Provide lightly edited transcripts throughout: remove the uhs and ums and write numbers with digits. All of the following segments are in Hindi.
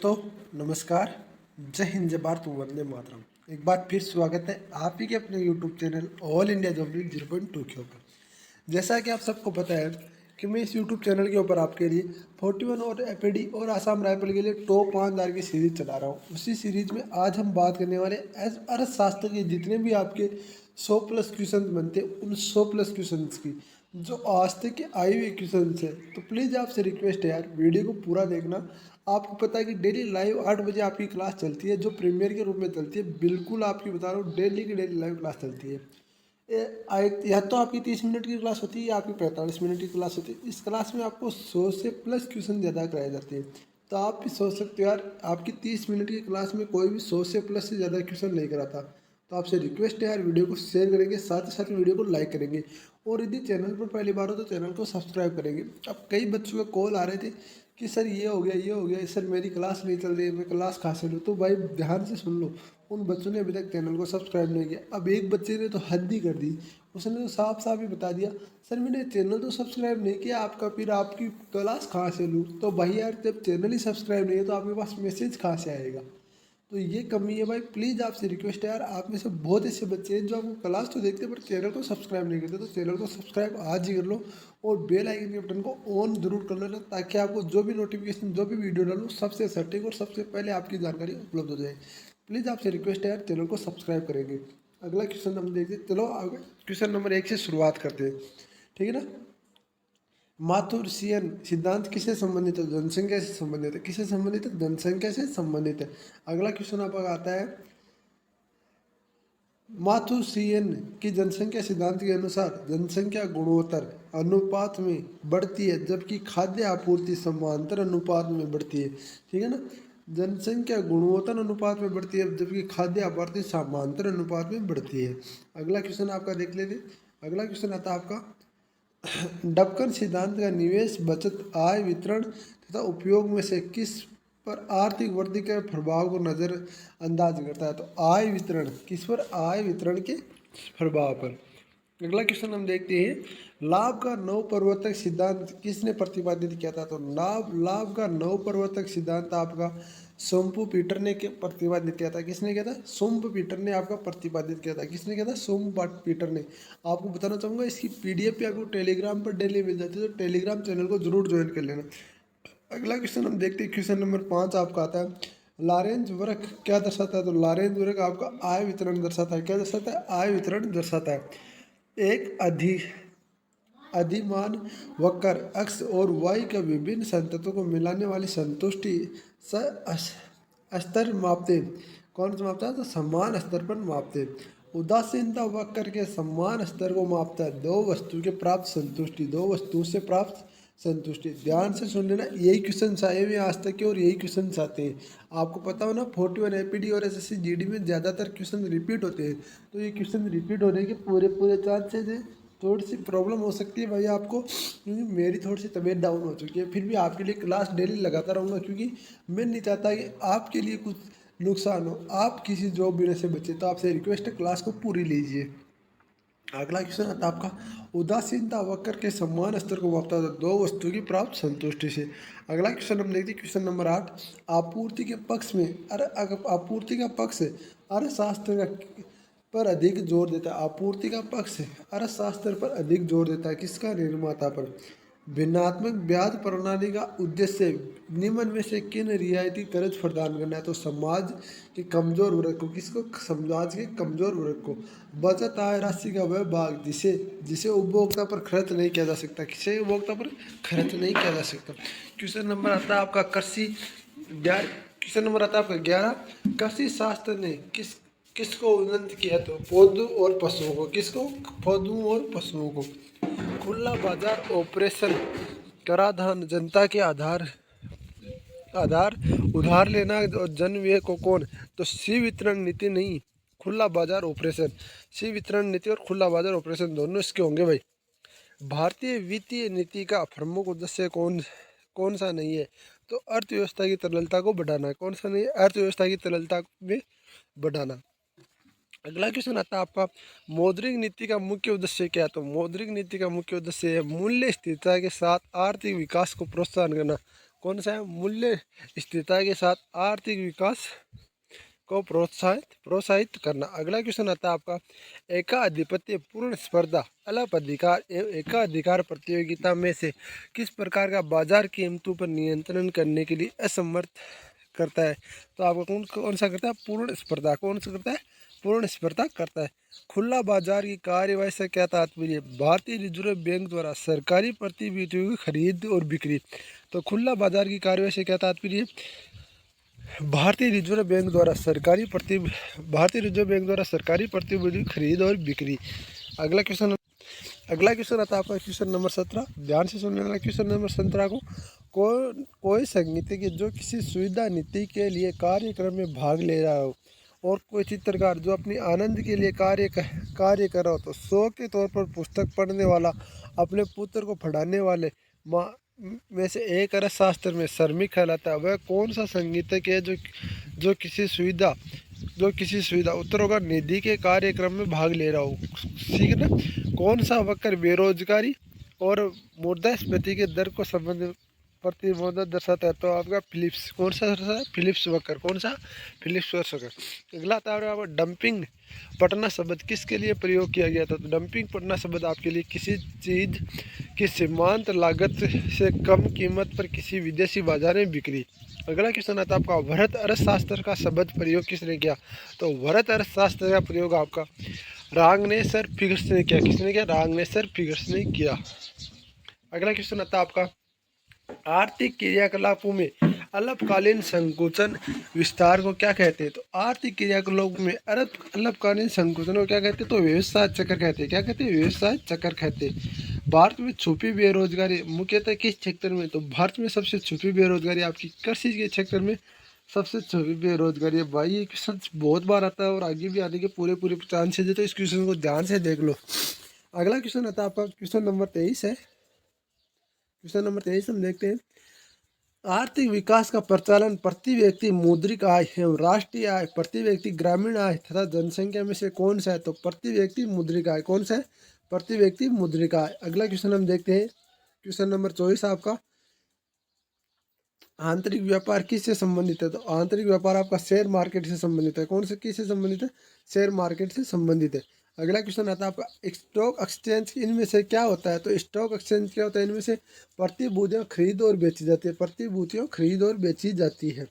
दोस्तों नमस्कार। जय हिंद, जय भारत, वंदे मातरम। एक बार फिर स्वागत है आप ही के अपने YouTube channel all India job league 0.2 के ऊपर। जैसा कि आप सबको पता है कि मैं इस यूट्यूब चैनल के ऊपर आपके लिए 41 और एपीडी और आसाम राइफल के लिए टॉप 5000 की सीरीज चला रहा हूँ। उसी सीरीज में आज हम बात करने वाले अर्थशास्त्र के जितने भी आपके 100 प्लस क्वेश्चन बनते हैं उन 100 प्लस क्वेश्चन की जो आज तक के आए हुए क्वेश्चन है। तो प्लीज़ आपसे रिक्वेस्ट है यार, वीडियो को पूरा देखना। आपको पता है कि डेली लाइव 8 बजे आपकी क्लास चलती है जो प्रीमियर के रूप में चलती है। बिल्कुल आपकी बता रहा हूँ, डेली की डेली लाइव क्लास चलती है। या तो आपकी 30 मिनट की क्लास होती है या आपकी 45 मिनट की क्लास होती है। इस क्लास में आपको 100 से प्लस क्वेश्चन ज़्यादा कराए जाते हैं। तो आप भी सोच सकते हो यार, आपकी 30 मिनट की क्लास में कोई भी 100 से प्लस से ज़्यादा क्वेश्चन नहीं कराता। तो आपसे रिक्वेस्ट है यार, वीडियो को शेयर करेंगे, साथ ही साथ वीडियो को लाइक करेंगे और यदि चैनल पर पहली बार हो तो चैनल को सब्सक्राइब करेंगे। अब कई बच्चों का कॉल आ रहे थे कि सर ये हो गया, ये हो गया, सर मेरी क्लास नहीं चल रही है, मैं क्लास कहाँ से लूँ। तो भाई ध्यान से सुन लो, उन बच्चों ने अभी तक चैनल को सब्सक्राइब नहीं किया। अब एक बच्चे ने तो हद ही कर दी, उसने तो साफ साफ ही बता दिया सर मैंने चैनल तो सब्सक्राइब नहीं किया आपका, फिर आपकी क्लास कहाँ से लूँ। तो भाई यार, जब चैनल ही सब्सक्राइब नहीं है तो आपके पास मैसेज कहाँ से आएगा। तो ये कमी है भाई। प्लीज़ आपसे रिक्वेस्ट है यार, आप में से बहुत ऐसे बच्चे हैं जो आपको क्लास तो देखते हैं पर चैनल को सब्सक्राइब नहीं करते। तो चैनल को सब्सक्राइब आज ही कर लो और बेल आइकन के बटन को ऑन जरूर कर लेना, ताकि आपको जो भी नोटिफिकेशन, जो भी वीडियो डालूँ सबसे सटीक और सबसे पहले आपकी जानकारी उपलब्ध हो जाए। प्लीज़ आपसे रिक्वेस्ट है यार, चैनल को सब्सक्राइब करेंगे। अगला क्वेश्चन हम देखते हैं। चलो आगे क्वेश्चन नंबर 1 से शुरुआत करते हैं, ठीक है ना। माथुरसियन सिद्धांत किससे संबंधित है? जनसंख्या से संबंधित है। किससे संबंधित है? जनसंख्या से संबंधित है। अगला क्वेश्चन आपका आता है, माथुसियन की जनसंख्या सिद्धांत के अनुसार जनसंख्या गुणोत्तर अनुपात में बढ़ती है जबकि खाद्य आपूर्ति समांतर अनुपात में बढ़ती है, ठीक है ना। जनसंख्या गुणोत्तर अनुपात में बढ़ती है जबकि खाद्य आपूर्ति समांतर अनुपात में बढ़ती है। अगला क्वेश्चन आपका देख लेते। अगला क्वेश्चन आता है आपका, डबकन सिद्धांत का निवेश, बचत, आय वितरण तथा उपयोग में से किस पर आर्थिक वृद्धि के प्रभाव को नज़रअंदाज करता है? तो आय वितरण, किस पर? आय वितरण के प्रभाव पर। अगला क्वेश्चन हम देखते हैं, लाभ का नवप्रवर्तक सिद्धांत किसने प्रतिपादित किया था? तो लाभ लाभ का नवप्रवर्तक सिद्धांत आपका सोम्पु पीटर ने प्रतिपादित किया था। किसने किया था? सोम्प पीटर ने आपका प्रतिपादित किया था। किसने किया था? सोम्प पीटर ने। आपको बताना चाहूँगा, इसकी पीडीएफ भी आपको टेलीग्राम पर डेली मिल जाती है, तो टेलीग्राम चैनल को जरूर ज्वाइन कर लेना। अगला क्वेश्चन हम देखते हैं, क्वेश्चन नंबर 5 आपका आता है, लॉरेंज वक्र क्या दर्शाता है? तो लॉरेंज वक्र आपका आय वितरण दर्शाता है। क्या दर्शाता है? आय वितरण दर्शाता है। एक अधिमान वक्र अक्ष और वाई के विभिन्न संततों को मिलाने वाली संतुष्टि स्तर मापते। कौन सा मापता है? तो समान स्तर पर मापते। उदासीनता वक्र के समान स्तर को मापता है। दो वस्तु के प्राप्त संतुष्टि, दो वस्तुओं से प्राप्त संतुष्टि। ध्यान से सुन लेना, यही क्वेश्चन आए हुए आज तक के और यही क्वेश्चन आते हैं। आपको पता हो ना, 41 एपीडी और एसएससी जीडी में ज़्यादातर क्वेश्चन रिपीट होते हैं। तो ये क्वेश्चन रिपीट होने के पूरे पूरे चांसेज है। थोड़ी सी प्रॉब्लम हो सकती है भाई आपको, क्योंकि मेरी थोड़ी सी तबीयत डाउन हो चुकी है। फिर भी आपके लिए क्लास डेली लगाता रहूँगा, क्योंकि मैं नहीं चाहता कि आपके लिए कुछ नुकसान हो, आप किसी जॉब मिलने से बचे। तो आपसे रिक्वेस्ट है, क्लास को पूरी लीजिए। अगला क्वेश्चन आता है आपका, उदासीनता वक्र के समान स्तर को मापता है दो वस्तुओं की प्राप्त संतुष्टि से। अगला क्वेश्चन हम देखते हैं, क्वेश्चन नंबर 8, आपूर्ति के पक्ष में आपूर्ति का पक्ष अर्थशास्त्र का पर अधिक जोर देता है। आपूर्ति का पक्ष अर्थशास्त्र पर अधिक जोर देता है। किसका? निर्माता पर। भिन्नात्मक ब्याज प्रणाली का उद्देश्य निम्न में से किन रियायती कर्ज प्रदान करना है? तो समाज के कमजोर वर्ग को। किसको? समाज के कमजोर वर्ग को। बचत आय राशि का वह भाग जिसे जिसे उपभोक्ता पर खर्च नहीं किया जा सकता। किसे उपभोक्ता पर खर्च नहीं किया जा सकता। क्वेश्चन नंबर आता है आपका कृषि 11। क्वेश्चन नंबर आता है आपका 11, कृषि शास्त्र ने किसको उन्नत किया? तो पौधों और पशुओं को। किसको? पौधों और पशुओं को। खुला बाजार ऑपरेशन, कराधान, जनता के आधार आधार उधार लेना और जन व्यय को कौन? तो सी वितरण नीति नहीं, खुला बाजार ऑपरेशन। सी वितरण नीति और खुला बाजार ऑपरेशन दोनों इसके होंगे भाई। भारतीय वित्तीय नीति का प्रमुख उद्देश्य कौन कौन सा नहीं है? तो अर्थव्यवस्था की तरलता को बढ़ाना। कौन सा नहीं है? अर्थव्यवस्था की तरलता में बढ़ाना। अगला क्वेश्चन आता है आपका, मौद्रिक नीति का मुख्य उद्देश्य क्या है? तो मौद्रिक नीति का मुख्य उद्देश्य है मूल्य स्थिरता के साथ आर्थिक विकास को प्रोत्साहन करना। कौन सा है? मूल्य स्थिरता के साथ आर्थिक विकास को प्रोत्साहित करना। अगला क्वेश्चन आता है आपका, एकाधिपत्य, पूर्ण स्पर्धा, अल्प अधिकार एवं एकाधिकार प्रतियोगिता में से किस प्रकार का बाजार कीमतों पर नियंत्रण करने के लिए असमर्थ करता है? तो आपको कौन कौन सा करता है? पूर्ण स्पर्धा। कौन सा करता है? पूर्ण स्पर्धा करता है। खुला बाजार की कार्यवाही से क्या तात्पर्य? भारतीय रिजर्व बैंक द्वारा सरकारी प्रतिभूतियों की खरीद और बिक्री। तो खुला बाजार की कार्यवाही से क्या तात्पर्य? भारतीय रिजर्व बैंक द्वारा सरकारी प्रतिभूति खरीद और बिक्री। अगला क्वेश्चन आता है आपका क्वेश्चन नंबर 17। ध्यान से सुन लेना क्वेश्चन नंबर 17 को। कोई संगीतज्ञ जो किसी सुविधा नीति के लिए कार्यक्रम में भाग ले रहा हो और कोई चित्रकार जो अपनी आनंद के लिए कार्य कर रहा हो, तो शौक के तौर पर पुस्तक पढ़ने वाला, अपने पुत्र को पढ़ाने वाले माँ में से एक अर्थशास्त्र में श्रमिक कहलाता है। वह कौन सा संगीतज्ञ है जो किसी सुविधा उत्तर होगा निधि के कार्यक्रम में भाग ले रहा हो? ठीक है ना। कौन सा वक्र बेरोजगारी और मुद्रास्फीति के दर को संबंध प्रतिबंध दर्शाता है? तो आपका फिलिप्स। कौन सा दर्शाता है? फिलिप्स वक्र। कौन सा? फिलिप्स वक्र। अगला आता है आपका डंपिंग पटना शब्द किसके लिए प्रयोग किया गया था? तो डंपिंग पटना शब्द आपके लिए किसी चीज़ की सीमांत लागत से कम कीमत पर किसी विदेशी बाजार में बिक्री। अगला क्वेश्चन आता है आपका, वृहत अर्थशास्त्र का शब्द प्रयोग किसने किया? तो वृहत अर्थशास्त्र का प्रयोग आपका रागनेसर फिगर्स ने किया। किसने किया? रागनेसर फिगर्स ने किया। अगला क्वेश्चन आता है आपका, आर्थिक क्रियाकलापों में अल्पकालीन संकुचन विस्तार को क्या कहते हैं? तो आर्थिक क्रियाकलापों में अल्पकालीन संकुचन को क्या कहते हैं? तो व्यवसाय चक्र कहते हैं। क्या कहते हैं? व्यवसाय चक्र कहते हैं। भारत में छुपी बेरोजगारी मुख्यतः किस क्षेत्र में? तो भारत में सबसे छुपी बेरोजगारी आपकी कृषि के क्षेत्र में सबसे छुपी बेरोजगारी है। भाई ये क्वेश्चन बहुत बार आता है और आगे भी आने के पूरे चांसेज है, तो इस क्वेश्चन को ध्यान से देख लो। अगला क्वेश्चन आता है आपका क्वेश्चन नंबर 23 है। क्वेश्चन नंबर 23 हम देखते हैं, आर्थिक विकास का प्रचालन प्रति व्यक्ति मौद्रिक आय एवं राष्ट्रीय आय, प्रति व्यक्ति ग्रामीण आय तथा जनसंख्या में से कौन सा है? तो प्रति व्यक्ति मौद्रिक आय। कौन सा है? प्रति व्यक्ति मौद्रिक आय। अगला क्वेश्चन हम देखते हैं क्वेश्चन नंबर 24 आपका, आंतरिक व्यापार किससे संबंधित है? तो आंतरिक व्यापार आपका शेयर मार्केट से संबंधित है। कौन से किससे संबंधित है? शेयर मार्केट से संबंधित है। अगला क्वेश्चन आता है आपका, स्टॉक एक्सचेंज इनमें से क्या होता है? तो स्टॉक एक्सचेंज क्या होता है? इनमें से प्रतिभूतियां खरीद और बेची जाती है। प्रतिभूतियां खरीद और बेची जाती है।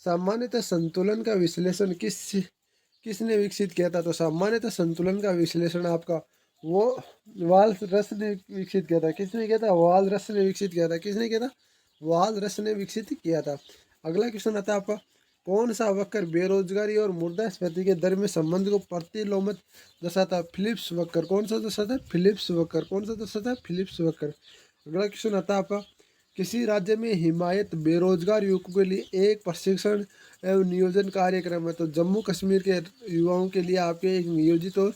सामान्यतः संतुलन का विश्लेषण किसने विकसित किया था? तो सामान्यतः संतुलन का विश्लेषण आपका वो वालरस ने विकसित किया था। किसने किया था? वालरस ने विकसित किया था। किसने किया था? वालरस ने विकसित किया था। अगला क्वेश्चन आता है आपका, कौन सा वक्र बेरोजगारी और मुद्रास्फीति के दर में संबंध को प्रतिलोमित दर्शाता है? फिलिप्स वक्र। कौन सा दर्शाता है? फिलिप्स वक्र। कौन सा दर्शाता है? फिलिप्स वक्र। अगला क्वेश्चन आता है आपका, किसी राज्य में हिमायत बेरोजगार युवकों के लिए एक प्रशिक्षण एवं नियोजन कार्यक्रम है। तो जम्मू कश्मीर के युवाओं के लिए आपके एक नियोजित और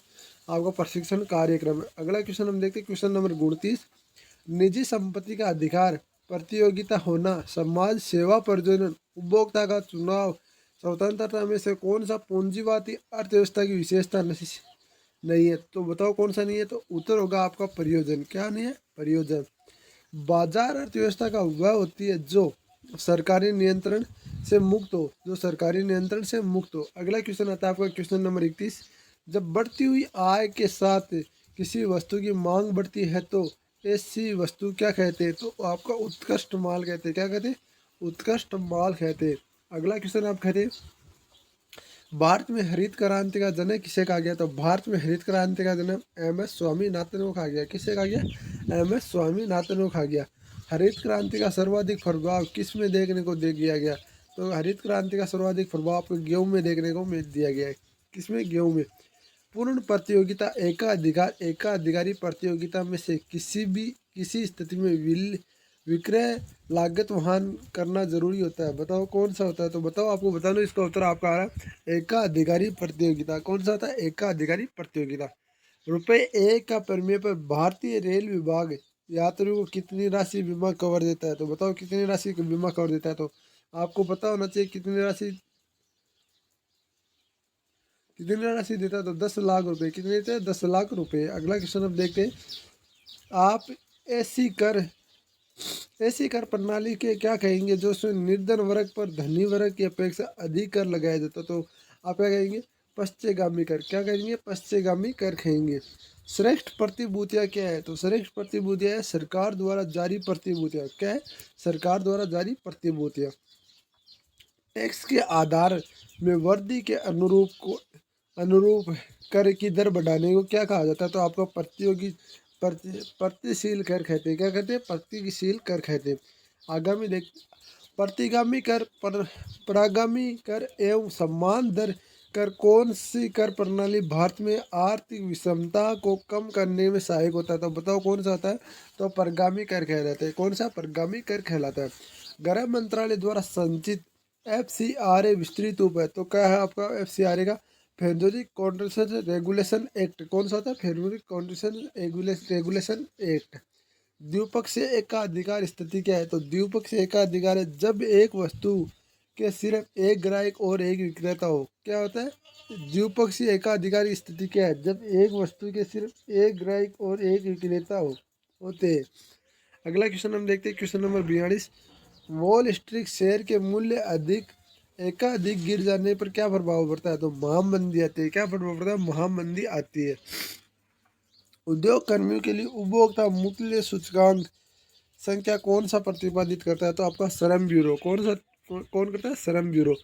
आपका प्रशिक्षण कार्यक्रम है। अगला क्वेश्चन हम देखते हैं क्वेश्चन नंबर 29, निजी संपत्ति का अधिकार, प्रतियोगिता होना, समाज सेवा प्रयोजन, उपभोक्ता का चुनाव, स्वतंत्रता में से कौन सा पूंजीवादी अर्थव्यवस्था की विशेषता नहीं है? तो बताओ कौन सा नहीं है? तो उत्तर होगा आपका प्रयोजन। क्या नहीं है? प्रयोजन। बाजार अर्थव्यवस्था का वह होती है जो सरकारी नियंत्रण से मुक्त हो, जो सरकारी नियंत्रण से मुक्त हो। अगला क्वेश्चन आता है आपका क्वेश्चन नंबर 31, जब बढ़ती हुई आय के साथ किसी वस्तु की मांग बढ़ती है तो ऐसी वस्तु क्या कहते हैं? तो आपका उत्कृष्ट माल कहते हैं। क्या कहते हैं? उत्कृष्ट माल कहते हैं। अगला क्वेश्चन आप कहते हैं, भारत में हरित क्रांति का जनक किसे कहा गया? तो भारत में हरित क्रांति का जनक एम एस स्वामीनाथन को कहा गया। किसे कहा गया? एम एस स्वामीनाथन को कहा गया। हरित क्रांति का सर्वाधिक प्रभाव किस में देखने को दिया गया? तो हरित क्रांति का सर्वाधिक प्रभाव आपको गेहूं में देखने को दिया गया है। किसमें? गेहूं में। पूर्ण प्रतियोगिता, एकाधिकारी प्रतियोगिता में से किसी स्थिति में विक्रय लागत वहन करना जरूरी होता है। बताओ कौन सा होता है? तो बताओ, आपको बता दो, इसका उत्तर आपका आ रहा है एकाधिकारी प्रतियोगिता। कौन सा होता है? एकाधिकारी प्रतियोगिता। रुपये 1 का प्रीमियम पर भारतीय रेल विभाग यात्रियों को कितनी राशि बीमा कवर देता है? तो बताओ कितनी राशि का बीमा कवर देता है? तो आपको पता होना चाहिए कितनी राशि देता है। तो 10 लाख रुपए। कितने देते हैं? 10 लाख रुपए। अगला क्वेश्चन हम देखते हैं, आप एसी कर ऐसी कर प्रणाली के क्या कहेंगे जो निर्धन वर्ग पर धनी वर्ग की अपेक्षा अधिक कर लगाया जाता, तो आप क्या कहेंगे? पश्चिगामी कर। क्या कहेंगे? पश्चिगामी कर कहेंगे। श्रेष्ठ प्रतिभूतियाँ क्या है? तो श्रेष्ठ प्रतिभूतियाँ है सरकार द्वारा जारी प्रतिभूतियाँ। क्या है? सरकार द्वारा जारी प्रतिभूतियाँ। टैक्स के आधार में वृद्धि के अनुरूप कर की दर बढ़ाने को क्या कहा जाता है? तो आपको प्रतिशील कर कहते हैं। क्या कहते हैं? प्रतिशील कर कहते हैं। आगामी देख प्रतिगामी कर, परागामी कर एवं समान दर कर कौन सी कर प्रणाली भारत में आर्थिक विषमता को कम करने में सहायक होता है? तो बताओ कौन सा होता है? तो परगामी कर कहलाता है। कौन सा? परगामी कर कहलाता है। गृह मंत्रालय द्वारा संचित FCRA विस्तृत रूप है। तो क्या है आपका FCRA का? Federal contribution regulation act. कौन सा होता है? Federal contribution regulation act. द्विपक्षीय एकाधिकार स्थिति क्या है? तो द्विपक्षीय एकाधिकार है जब एक वस्तु के सिर्फ एक ग्राहक और एक विक्रेता हो। क्या होता है? द्विपक्षीय एकाधिकार की स्थिति क्या है? जब एक वस्तु के सिर्फ एक ग्राहक और एक विक्रेता होते हैं। अगला क्वेश्चन हम देखते हैं, question number 42। Wall street share के मूल्य एकाधिक गिर जाने पर क्या प्रभाव पड़ता है? तो महामंदी आती है। क्या प्रभाव पड़ता है? महामंदी आती है। उद्योग कर्मियों के लिए उपभोक्ता मूल्य सूचकांक संख्या कौन सा प्रतिपादित करता है? तो आपका श्रम ब्यूरो। कौन करता है? श्रम ब्यूरो।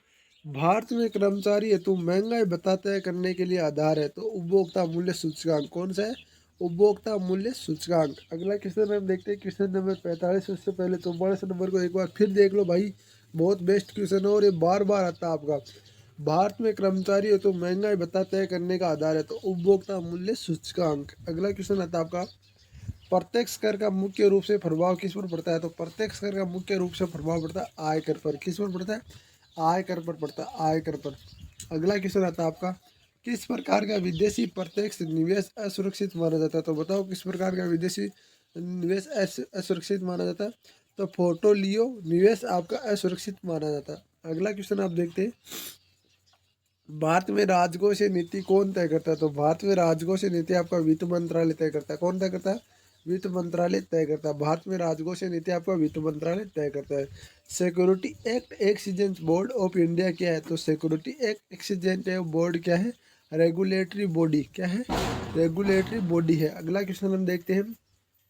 भारत में कर्मचारी हेतु महंगाई भत्ता तय करने के लिए आधार है, तो उपभोक्ता मूल्य सूचकांक। कौन सा है? उपभोक्ता मूल्य सूचकांक। अगला क्वेश्चन हम देखते हैं, क्वेश्चन नंबर 45। उससे पहले 44 नंबर को एक बार फिर देख लो भाई, बहुत बेस्ट क्वेश्चन है और ये बार बार आता है आपका। भारत में कर्मचारी हेतु महंगाई भत्ता तय करने का आधार है, तो उपभोक्ता मूल्य सूचकांक। अगला क्वेश्चन आता है आपका, प्रत्यक्ष कर का मुख्य रूप से प्रभाव किस पर पड़ता है? तो प्रत्यक्ष कर का मुख्य रूप से प्रभाव पड़ता है आयकर पर। किस पर पड़ता है? आयकर पर पड़ता है, आयकर पर। अगला क्वेश्चन आता है आपका, किस प्रकार का विदेशी प्रत्यक्ष निवेश असुरक्षित माना जाता है? तो बताओ किस प्रकार का विदेशी निवेश असुरक्षित माना जाता है? तो पोर्टफोलियो निवेश आपका असुरक्षित माना जाता है। अगला क्वेश्चन आप देखते हैं, भारत में राजकोषीय नीति कौन तय करता है? तो भारत में राजकोषीय नीति आपका वित्त मंत्रालय तय करता है। कौन तय करता है? वित्त मंत्रालय तय करता है। भारत में राजकोषीय नीति आपका वित्त मंत्रालय तय करता है। Security act exchange board of India क्या है? तो सिक्योरिटी एक्ट एक्सचेंज बोर्ड क्या है? Regulatory body. क्या है? रेगुलेटरी बॉडी है। अगला क्वेश्चन हम देखते हैं,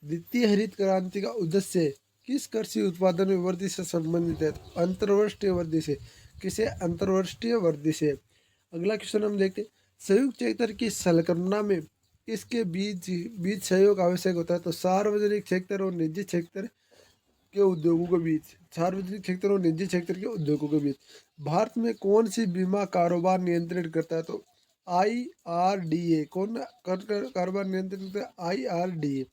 द्वितीय हरित क्रांति का उद्देश्य किस कृषि उत्पादन में वृद्धि से संबंधित है? तो अंतर्वर्षीय वृद्धि से। किसे? अंतर्वर्षीय वृद्धि से। अगला क्वेश्चन हम देखते हैं, संयुक्त क्षेत्र की संकल्पना में किसके बीच बीच सहयोग आवश्यक होता है? तो सार्वजनिक क्षेत्र और निजी क्षेत्र के उद्योगों के बीच। सार्वजनिक क्षेत्र और निजी क्षेत्र के उद्योगों के बीच। भारत में कौन सी बीमा कारोबार नियंत्रित करता है? तो IRDA। कौन कारोबार नियंत्रित करता है? IRDA।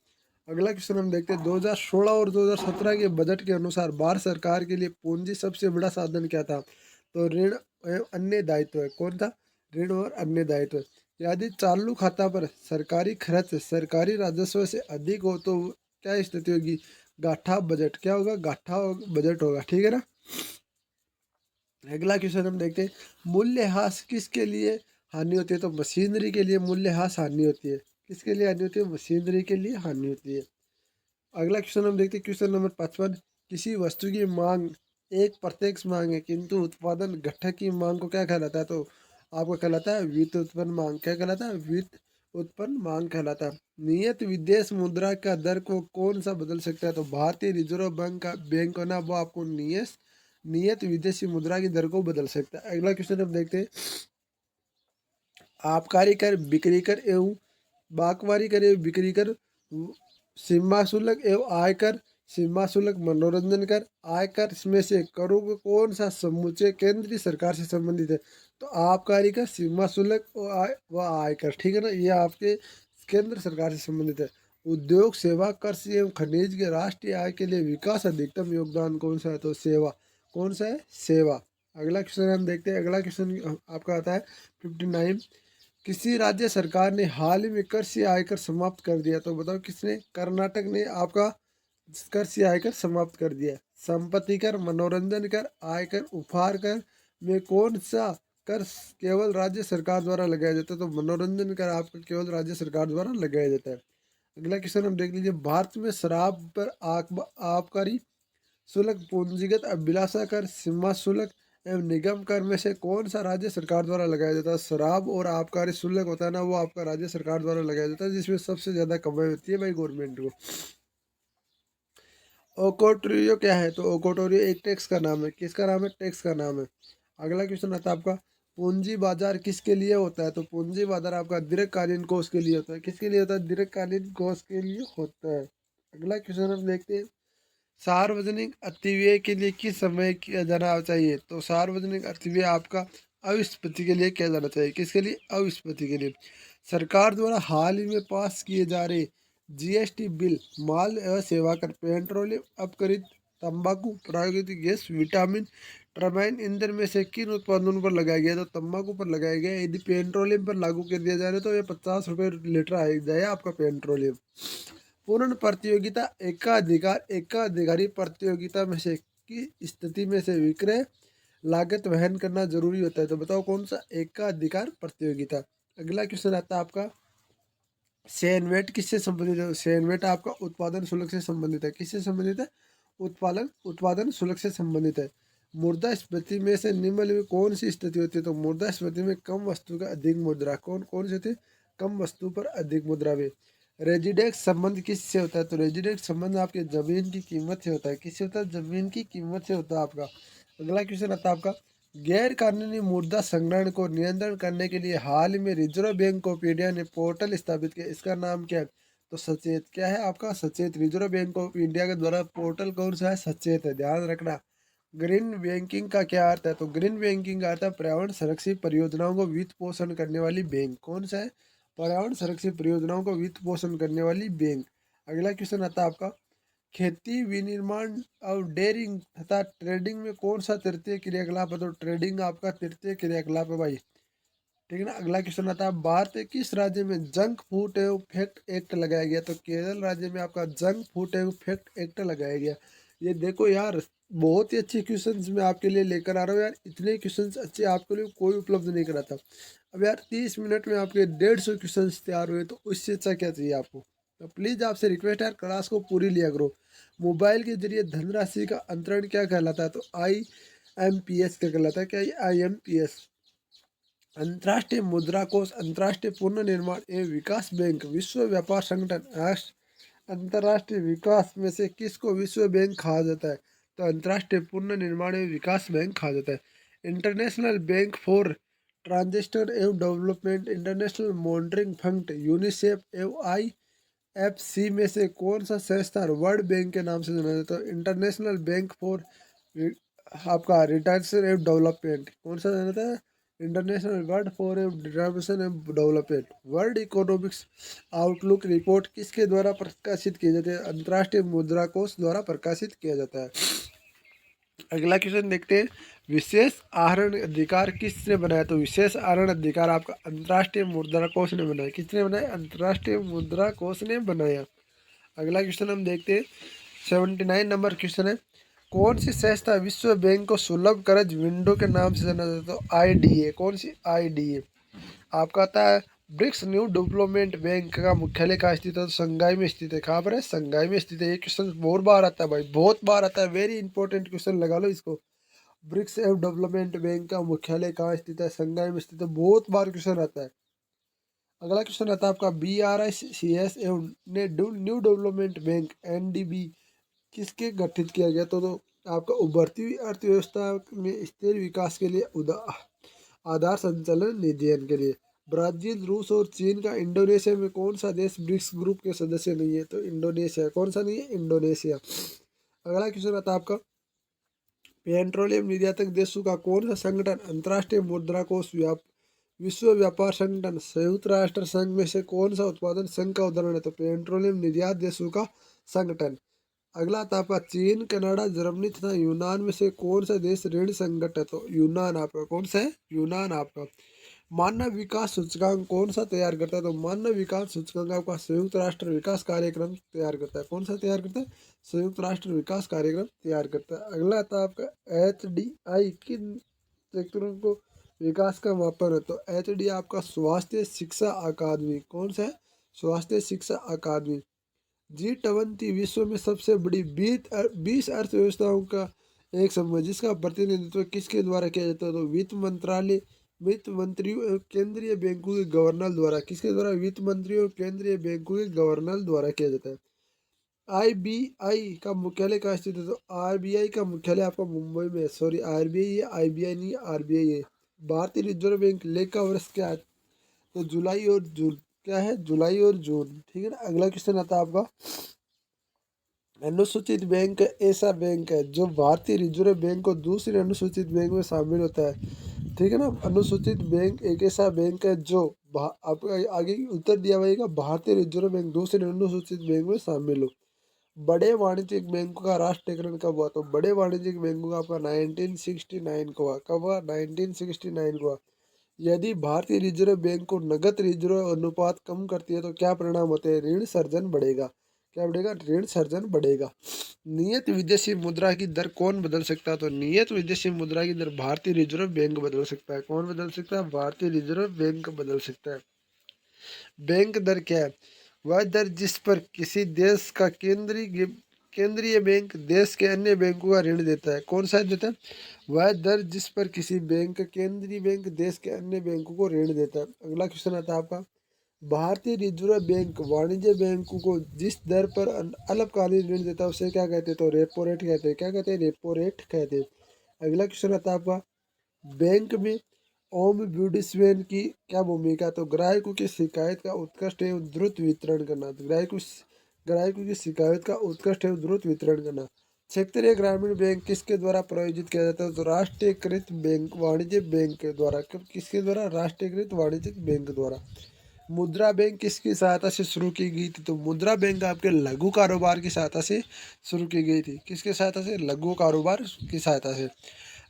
अगला क्वेश्चन हम देखते हैं, 2016 और 2017 के बजट के अनुसार भारत सरकार के लिए पूंजी सबसे बड़ा साधन क्या था? तो ऋण एवं अन्य दायित्व है। कौन था? ऋण और अन्य दायित्व। यदि चालू खाता पर सरकारी खर्च सरकारी राजस्व से अधिक हो तो क्या स्थिति होगी? गाठा बजट। क्या होगा? गाठा बजट होगा। ठीक है ना। अगला क्वेश्चन हम देखते हैं, मूल्यह्रास किसके लिए हानि होती है? तो मशीनरी के लिए मूल्यह्रास हानि होती है। किसके लिए हानि होती है? मशीनरी के लिए हानि होती है। अगला क्वेश्चन हम देखते हैं, क्वेश्चन नंबर 55। किसी वस्तु की मांग एक प्रत्यक्ष मांग है किंतु उत्पादन घटक की मांग को क्या कहलाता है? तो आपको कहलाता है व्युत उत्पन्न मांग। क्या कहलाता है? व्युत उत्पन्न मांग कहलाता है। नियत विदेश मुद्रा का दर को कौन सा बदल सकता है? तो भारतीय रिजर्व बैंक होना वो आपको नियत विदेशी मुद्रा की दर को बदल सकता है। अगला क्वेश्चन हम देखते हैं, आबकारी कर, बिक्री कर एवं बागवानी कर एवं बिक्री कर, सीमा शुल्क एवं आयकर, सीमा शुल्क, मनोरंजन कर, आयकर में से करों को कौन सा समूचे केंद्रीय सरकार से संबंधित है? तो आबकारी कर, सीमा शुल्क व आयकर। ठीक है ना, ये आपके केंद्र सरकार से संबंधित है। उद्योग, सेवा, कृषि एवं खनिज के राष्ट्रीय आय के लिए विकास अधिकतम योगदान कौन सा है? तो सेवा। कौन सा है? सेवा। अगला क्वेश्चन हम देखते हैं, अगला क्वेश्चन आपका आता है 59। किसी राज्य सरकार ने हाल ही में कृषि आयकर समाप्त कर दिया, तो बताओ किसने? कर्नाटक ने आपका कृषि आयकर समाप्त कर दिया। संपत्ति कर, मनोरंजन कर, आयकर, उपहार कर में कौन सा कर केवल राज्य सरकार द्वारा लगाया जाता है? तो मनोरंजन कर आपका केवल राज्य सरकार द्वारा लगाया जाता है। अगला क्वेश्चन हम देख लीजिए, भारत में शराब पर आबकारी शुल्क, पूंजीगत अभिलाषा कर, सीमा शुल्क एवं निगम कर में से कौन सा राज्य सरकार द्वारा लगाया जाता है? शराब और आबकारी शुल्क होता है ना, वो आपका राज्य सरकार द्वारा लगाया जाता है, जिसमें सबसे ज्यादा कमाई होती है भाई गवर्नमेंट को। ओकोटोरियो क्या है? तो ओकोटोरियो एक टैक्स का नाम है। किसका नाम है? टैक्स का नाम है। अगला क्वेश्चन आता है आपका, पूंजी बाजार किसके लिए होता है? तो पूंजी बाजार आपका दीर्घकालीन कोष के लिए होता है। किसके लिए होता है? दीर्घकालीन कोष के लिए होता है। अगला क्वेश्चन हम देखते हैं, सार्वजनिक अतिव्यय के लिए किस समय किया जाना चाहिए? तो सार्वजनिक अतिव्यय आपका अविस्पत्ति के लिए किया जाना चाहिए। किसके लिए? अविस्पत्ति के लिए। सरकार द्वारा हाल ही में पास किए जा रहे जीएसटी बिल, माल एवं सेवा कर, पेट्रोलियम अपकरित, तंबाकू, प्राकृतिक गैस, विटामिन, टर्बाइन ईंधन में से किन उत्पादनों पर लगाया गया? तो तंबाकू पर लगाया गया। यदि पेट्रोलियम पर लागू कर दिया जा रहा है तो ये 50 रुपये लीटर आ जाएगा आपका पेट्रोलियम। पूर्ण प्रतियोगिता, एकाधिकार, एकाधिकारी प्रतियोगिता में से की स्थिति में से विक्रय लागत वहन करना जरूरी होता है। तो बताओ कौन सा? एकाधिकार प्रतियोगिता। अगला क्वेश्चन आता है आपका, सेनवेट किससे संबंधित है? सेनवेट आपका उत्पादन शुल्क से संबंधित है। किससे संबंधित है? उत्पादन शुल्क से संबंधित है। मुद्रास्फीति में से निम्न में कौन सी स्थिति होती है? तो मुद्रास्फीति में कम वस्तु का अधिक मुद्रा। कौन कौन सी होती है? कम वस्तु पर अधिक मुद्रा में। रेजिडेंस संबंध किससे होता है? तो रेजिडेंस संबंध आपके जमीन की कीमत से होता है। किससे होता है? जमीन की कीमत से होता है आपका। अगला क्वेश्चन आता है आपका, गैर कानूनी मुद्रा संग्रहण को नियंत्रण करने के लिए हाल ही में रिजर्व बैंक ऑफ इंडिया ने पोर्टल स्थापित किया। इसका नाम क्या है? तो सचेत। क्या है आपका? सचेत। रिजर्व बैंक ऑफ इंडिया के द्वारा पोर्टल कौन सा है? सचेत है, ध्यान रखना। ग्रीन बैंकिंग का क्या अर्थ है? तो ग्रीन बैंकिंग का अर्थ है पर्यावरण संरक्षित परियोजनाओं को वित्त पोषण करने वाली बैंक। कौन सा है? पर्यावरण संरक्षित परियोजनाओं को वित्त पोषण करने वाली बैंक। अगला क्वेश्चन आता है आपका, खेती, विनिर्माण और डेयरिंग तथा ट्रेडिंग में कौन सा तृतीय क्रियाकलाप है? तो ट्रेडिंग आपका तृतीय क्रियाकलाप है भाई। ठीक है ना। अगला क्वेश्चन आता है, भारत के किस राज्य में जंक फूड एवं फैक्ट एक्ट लगाया गया? तो केरल राज्य में आपका जंक फूड एवं फैक्ट एक्ट लगाया गया। ये देखो यार, बहुत ही अच्छे क्वेश्चंस मैं आपके लिए लेकर आ रहा हूँ यार। इतने क्वेश्चंस अच्छे आपके लिए कोई उपलब्ध नहीं करा था। अब यार 30 मिनट में आपके 150 क्वेश्चंस तैयार हुए, तो उससे अच्छा क्या चाहिए आपको? तो प्लीज़ आपसे रिक्वेस्ट है यार, क्लास को पूरी लिया करो। मोबाइल के जरिए धनराशि का अंतरण क्या कहलाता है? तो IMPS क्या कहलाता है? क्या IMPS? अंतर्राष्ट्रीय मुद्रा कोष, अंतर्राष्ट्रीय पुनर्निर्माण एवं विकास बैंक, विश्व व्यापार संगठन। अंतर्राष्ट्रीय विकास में से किसको विश्व बैंक कहा जाता है? तो अंतर्राष्ट्रीय पुनर्निर्माण एवं विकास बैंक कहा जाता है। इंटरनेशनल बैंक फॉर ट्रांजिशन एवं development, international monitoring fund, UNICEF एवं IFC में से कौन सा संस्था वर्ल्ड बैंक के नाम से जाना जाता है? तो इंटरनेशनल बैंक फॉर आपका रिटर्न एंड डेवलपमेंट। कौन सा जाना जाता है? International world for return and development. World economics outlook report किसके द्वारा प्रकाशित की जाती है? अंतर्राष्ट्रीय मुद्रा कोष द्वारा प्रकाशित किया जाता है। अगला क्वेश्चन देखते हैं, विशेष आहरण अधिकार किसने बनाया? तो विशेष आहरण अधिकार आपका अंतर्राष्ट्रीय मुद्रा कोष ने बनाया। किसने बनाया? अंतर्राष्ट्रीय मुद्रा कोष ने बनाया। अगला क्वेश्चन हम देखते हैं, 79 नंबर क्वेश्चन है, कौन सी संस्था विश्व बैंक को सुलभ कर्ज विंडो के नाम से जाना जाता है? तो IDA। कौन सी? IDA। आपका आता है, ब्रिक्स न्यू डेवलपमेंट बैंक का मुख्यालय कहाँ स्थित है? तो संघाई में स्थित है। कहाँ पर है? संघाई में स्थित है। ये क्वेश्चन बहुत बार आता है भाई, बहुत बार आता है। वेरी इंपॉर्टेंट क्वेश्चन, लगा लो इसको। ब्रिक्स एवं डेवलपमेंट बैंक का मुख्यालय कहाँ स्थित है? संघाई में स्थित है। बहुत बार क्वेश्चन आता है। अगला क्वेश्चन आता है आपका, BRICS एवं न्यू डेवलपमेंट बैंक NDB किसके गठित किया गया? तो आपका उभरती हुई अर्थव्यवस्था में स्थिर विकास के लिए आधार संचालन निधियन के लिए। ब्राजील, रूस और चीन का इंडोनेशिया में कौन सा देश ब्रिक्स ग्रुप के सदस्य नहीं है? तो इंडोनेशिया। कौन सा नहीं है? इंडोनेशिया। अगला क्वेश्चन आता है आपका, पेट्रोलियम निर्यातक देशों का कौन सा संगठन अंतर्राष्ट्रीय मुद्रा कोष, विश्व व्यापार संगठन, संयुक्त राष्ट्र संघ में से कौन सा उत्पादन संघ का उदाहरण है? तो पेट्रोलियम निर्यात देशों का संगठन। अगला था आपका, चीन, कनाडा, जर्मनी तथा यूनान में से कौन सा देश ऋण संकट है? तो यूनान आपका। कौन सा है? यूनान आपका। मानव विकास सूचकांक कौन सा तैयार करता है? तो मानव विकास सूचकांक आपका संयुक्त राष्ट्र विकास कार्यक्रम तैयार करता है। कौन सा तैयार करता है? संयुक्त राष्ट्र विकास कार्यक्रम तैयार करता है। अगला था आपका, HDI किन सेक्टरों को विकास का मापन है? तो HD आपका स्वास्थ्य शिक्षा अकादमी। कौन सा है? स्वास्थ्य शिक्षा अकादमी। G20 विश्व में सबसे बड़ी 20 अर्थव्यवस्थाओं का एक समूह है, जिसका प्रतिनिधित्व किसके द्वारा किया जाता है? तो वित्त मंत्रालय, वित्त मंत्रियों एवं केंद्रीय बैंकों के गवर्नर द्वारा। किसके द्वारा? वित्त मंत्रियों और केंद्रीय बैंकों के गवर्नर द्वारा किया जाता है। आरबीआई का मुख्यालय कहाँ स्थित है? तो आरबीआई का मुख्यालय आपका मुंबई में है। सॉरी, आरबीआई है, आईबीआई नहीं है, आरबीआई है। भारतीय रिजर्व बैंक लेखा वर्ष क्या है? तो जुलाई और जून। क्या है? जुलाई और जून। ठीक है ना। अगला क्वेश्चन आता है आपका, अनुसूचित बैंक ऐसा बैंक है जो भारतीय रिजर्व बैंक और दूसरे अनुसूचित बैंक में शामिल होता है। ठीक है ना। अनुसूचित बैंक एक ऐसा बैंक है जो आपको आगे उत्तर दिया हुआ भारतीय रिजर्व बैंक दूसरे अनुसूचित बैंक में शामिल हो। बड़े वाणिज्यिक बैंकों का राष्ट्रीयकरण कब हुआ? तो बड़े वाणिज्यिक बैंकों का आपका 1969 को हुआ। कब हुआ? 1969 को हुआ। यदि भारतीय रिजर्व बैंक को नगद रिजर्व अनुपात कम करती है तो क्या परिणाम होते हैं? ऋण सर्जन बढ़ेगा। क्या बढ़ेगा? ऋण सर्जन बढ़ेगा। नियत विदेशी मुद्रा की दर कौन बदल सकता है? तो नियत विदेशी मुद्रा की दर भारतीय रिजर्व बैंक बदल सकता है। कौन बदल सकता है? भारतीय रिजर्व बैंक बदल सकता है। बैंक दर क्या है? वह दर जिस पर किसी देश का केंद्रीय बैंक देश के अन्य बैंकों का ऋण देता है। कौन सा देता है? वह दर जिस पर किसी बैंक का केंद्रीय बैंक देश के अन्य बैंकों को ऋण देता है। अगला क्वेश्चन आता है आपका, भारतीय रिजर्व बैंक वाणिज्य बैंकों को जिस दर पर अल्पकालीन ऋण देता है उसे क्या कहते हैं? तो रेपो रेट कहते हैं। क्या कहते हैं? रेपो रेट कहते हैं। अगला क्वेश्चन आता है आपका, बैंक में ओम्बुड्समैन की क्या भूमिका? तो ग्राहकों की शिकायत का उत्कृष्ट एवं द्रुत वितरण करना। तो ग्राहकों की शिकायत का उत्कृष्ट एवं द्रुत वितरण करना। क्षेत्रीय ग्रामीण बैंक किसके द्वारा प्रायोजित किया जाता है? तो राष्ट्रीयकृत बैंक वाणिज्य बैंक के द्वारा। किसके द्वारा? राष्ट्रीयकृत वाणिज्यिक बैंक द्वारा। मुद्रा बैंक किसकी सहायता से शुरू की गई थी? तो मुद्रा बैंक आपके लघु कारोबार की सहायता से शुरू की गई थी। किसके सहायता से? लघु कारोबार की सहायता से।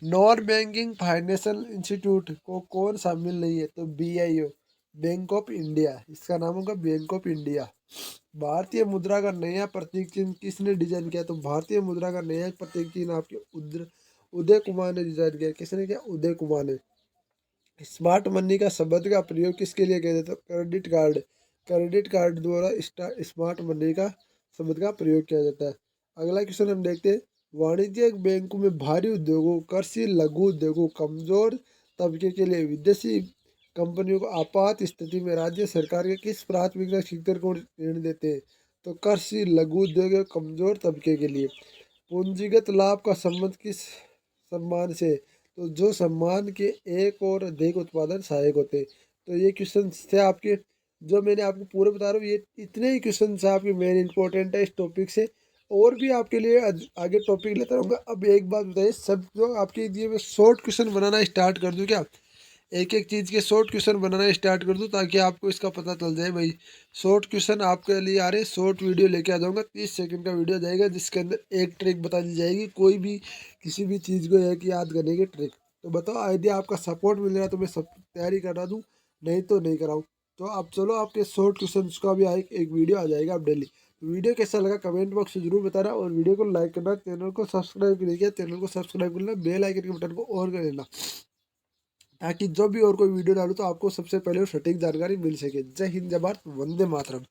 नॉन बैंकिंग फाइनेंशियल इंस्टीट्यूट को कौन शामिल नहीं है? तो बीआईओ, बैंक ऑफ इंडिया। इसका नाम होगा बैंक ऑफ इंडिया। भारतीय मुद्रा का नया प्रतीक चिन्ह किसने डिजाइन किया? तो भारतीय मुद्रा का नया प्रतीक चिन्ह आपके उदय कुमार ने डिजाइन किया। किसने किया? उदय कुमार ने। स्मार्ट मनी का शब्द का प्रयोग किसके लिए किया जाता है? Credit card. क्रेडिट कार्ड द्वारा स्मार्ट मनी का शब्द का प्रयोग किया जाता है। अगला क्वेश्चन हम देखते हैं, वाणिज्यिक बैंकों में भारी उद्योगों, कृषि, लघु उद्योगों, कमजोर तबके के लिए विदेशी कंपनियों को आपात स्थिति में राज्य सरकार के किस प्राथमिकता सेक्टर को ऋण देते हैं? तो कृषि, लघु उद्योग और कमजोर तबके के लिए। पूंजीगत लाभ का संबंध किस सम्मान से? तो जो सम्मान के एक और अधिक उत्पादन सहायक होते। तो ये क्वेश्चन थे आपके, जो मैंने आपको पूरे बता रहा हूँ। ये इतने ही क्वेश्चन आपके मेन इंपॉर्टेंट है इस टॉपिक से। और भी आपके लिए आगे टॉपिक लेता रहूँगा। अब एक बात बताइए, सब जो आपके दिए मैं शॉर्ट क्वेश्चन बनाना स्टार्ट कर दूँ क्या? एक एक चीज़ के शॉर्ट क्वेश्चन बनाना स्टार्ट कर दूँ ताकि आपको इसका पता चल जाए भाई। शॉर्ट क्वेश्चन आपके लिए आ रहे, शॉर्ट वीडियो लेके आ जाऊँगा। 30 सेकंड का वीडियो जाएगा जिसके अंदर एक ट्रिक बता दी जाएगी, कोई भी किसी भी चीज़ को एक याद करने की ट्रिक। तो बताओ, यदि आपका सपोर्ट मिल रहा है तो मैं सब तैयारी करा दूँ, नहीं तो नहीं कराऊँ। तो अब चलो, आपके शॉर्ट क्वेश्चन का भी एक वीडियो आ जाएगा अब डेली। तो वीडियो कैसा लगा कमेंट बॉक्स में जरूर बताना, और वीडियो को लाइक करना, चैनल को सब्सक्राइब नहीं किया चैनल को सब्सक्राइब करना, बेल आइकन के बटन को ऑन कर लेना, ताकि जब भी और कोई वीडियो डालूं तो आपको सबसे पहले सटीक जानकारी मिल सके। जय हिंद, जय भारत, वंदे मातरम।